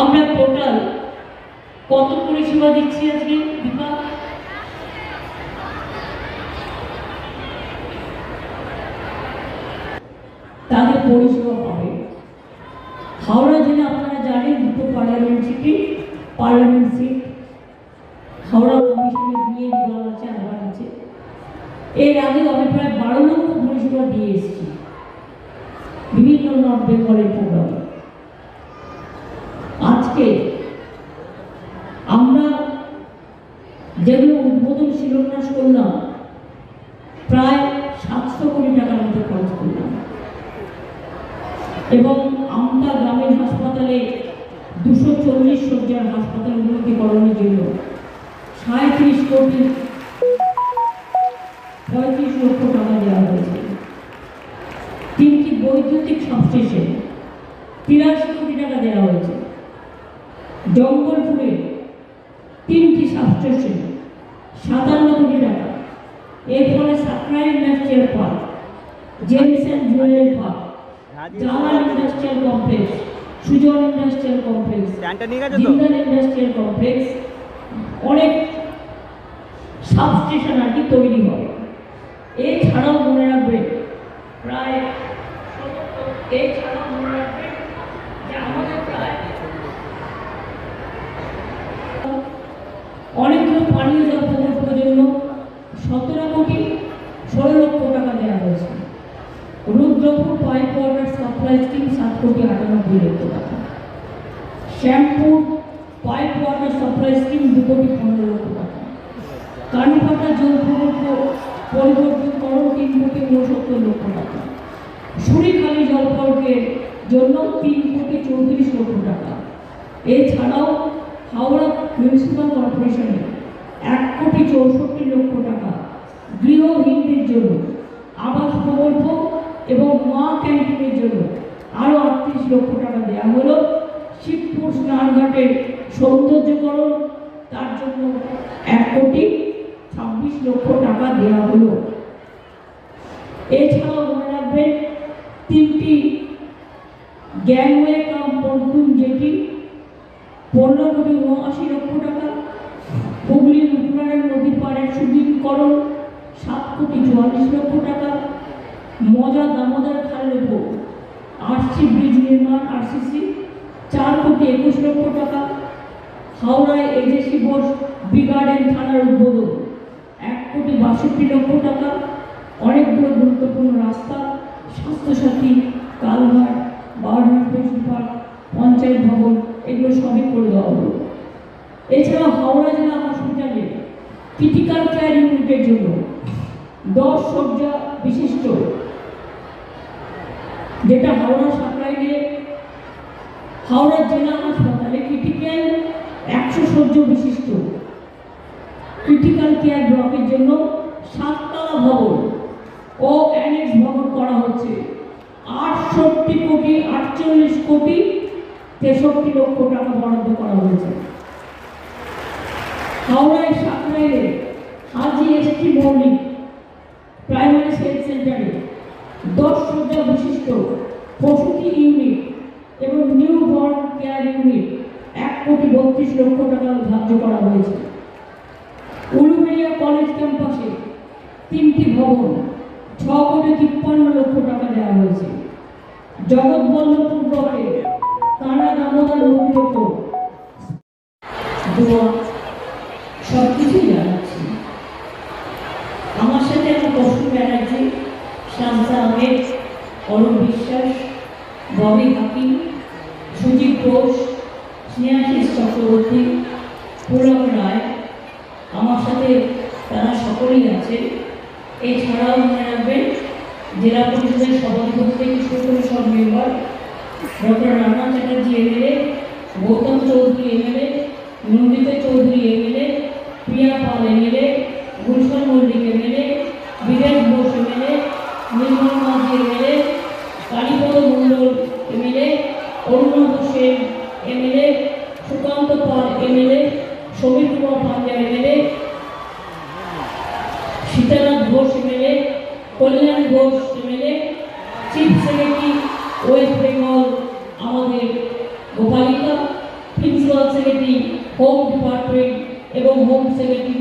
আমরা টোটাল কত পরিষেবা দিচ্ছি আজকে দীপা? তাদের পরিষেবা পাবে। হাওড়া জেলা আপনারা জানেন দুটো পার্লামেন্ট সিট হাওড়া কমিশনের নিয়ে দল আছে, আবার আছে। এর আগে আমি প্রায় 12 লক্ষ পরিষেবা দিয়ে এসেছি বিভিন্ন নর্থ বেঙ্গলের প্রোগ্রামে। আজকে আমরা যেগুলো উদ্বোধন শিলান্যাস করলাম প্রায় 700 কোটি টাকার মতো খরচ করলাম, এবং আমতা গ্রামীণ হাসপাতালে 240 শয্যার হাসপাতাল উন্নতিকরণের জন্য 37 কোটি 35 লক্ষ টাকা দেওয়া হয়েছে। 3টি বৈদ্যুতিক সাবস্টেশন 83 কোটি টাকা দেওয়া হয়েছে। জঙ্গলপুরে 3টি সাবস্টেশন 57 কোটি টাকা। এর ফলে Sankrail industrial park, gems and jewellery park, Jalal industrial complex, Sujan industrial complex, Jindal industrial complex, অনেক সাবস্টেশন আর কি তৈরি হবে। এছাড়াও মনে রাখবেন যে আমাদের প্রায় অনেকগুলো পানীয় জল প্রকল্পের জন্য 17 কোটি 16 লক্ষ টাকা দেওয়া হয়েছে। Rudrapur pipe water supply scheme 7 কোটি 98 লক্ষ টাকা। Shyampur pipe water supply scheme 2 কোটি 15 লক্ষ টাকা। কানপাটা জল প্রকল্প পরিবর্তনকরণ 3 কোটি 69 লক্ষ টাকা। সুরিখালী জল প্রকল্পের জন্য 3 কোটি 34 লক্ষ টাকা। এছাড়াও হাওড়া মিউনিসিপাল কর্পোরেশনে 1 কোটি 64 লক্ষ টাকা গৃহহীনদের জন্য আবাস প্রকল্প এবং মা ক্যান্টিনের জন্য আরও 38 লক্ষ টাকা দেওয়া হলো। শিবপুর স্নানঘাটের সৌন্দর্যকরণ, তার জন্য 1 কোটি 26 লক্ষ টাকা দেওয়া হলো। এছাড়াও মনে রাখবেন 3টি গ্যাংওয়ে কাম পন্টুন জেটি 15 কোটি 79 লক্ষ টাকা। হুগলি রূপনারায়ণ নদীর পাড়ের সুদীর্ঘকরণ 7 কোটি 44 লক্ষ টাকা। মজা দামোদর খালের উপর আরসি ব্রিজ নির্মাণ আরসিসি 4 কোটি 21 লক্ষ টাকা। হাওড়ায় এজেসি বোস বিগার্ডেন থানার উদ্বোধন 1 কোটি 62 লক্ষ টাকা। অনেকগুলো গুরুত্বপূর্ণ রাস্তা, Swasthya Sathi, culvert, bird park, panchayat ভবন, এগুলো সবই করে দেওয়া হলো। এছাড়া হাওড়া জেলা হসপিটালে ক্রিটিক্যাল কেয়ার ইউনিটের জন্য 10 শয্যা বিশিষ্ট, যেটা হাওড়া সাকরাইলে হাওড়া জেলা হাসপাতালে ক্রিটিক্যাল 100 শয্যা বিশিষ্ট ক্রিটিক্যাল কেয়ার ব্লকের জন্য 7তলা ভবন ও অ্যানেক্স ভবন করা হচ্ছে। 68 কোটি 48 কোটি 63 লক্ষ টাকা বরাদ্দ করা হয়েছে। হাওড়ায় সাকরাইলে হাজি এসটি মৌলিক প্রাইমারি হেলথ সেন্টারে 10 শয্যা বিশিষ্ট প্রসূতি ইউনিট এবং নিউ বর্ন কেয়ার ইউনিট 1 কোটি 32 লক্ষ টাকা ধার্য করা হয়েছে। উলুবেড়িয়া কলেজ ক্যাম্পাসে 3টি ভবন 6 কোটি 53 লক্ষ টাকা দেওয়া হয়েছে। জগৎবল্লভপুর ব্লকে কানা দামোদর নদীর ওপর সবকিছুই জানাচ্ছি। আমার সাথে আমার কৌশল ব্যানার্জি, শান্তা আহমেদ, অরূপ বিশ্বাস, ববি হাকিম, সুজিত ঘোষ, স্নেহাশিস চক্রবর্তী, পুলক রায়, আমার সাথে তারা সকলেই আছে। এছাড়াও মনে রাখবেন জেলা পরিষদের সভাধিপতি থেকে শুরু করে সব member, doctor Rana Chatterjee MLA, Gautam Chowdhury MLA, Nandita Chowdhury MLA, Priya Pal MLA, Gulshan Mallick MLA, Bibek Ghosh MLA, Nirmal Majhi MLA, Kalipada Mondal MLA, Arunabha Sen MLA, Sukanta Pal MLA, Samir Kumar Panja MLA, Sitanath Ghosh MLA, Kalyan Ghosh MLA, chief secretary West Bengal আমাদের Gopal principal secretary home department এবং হোম সেক্রেটারি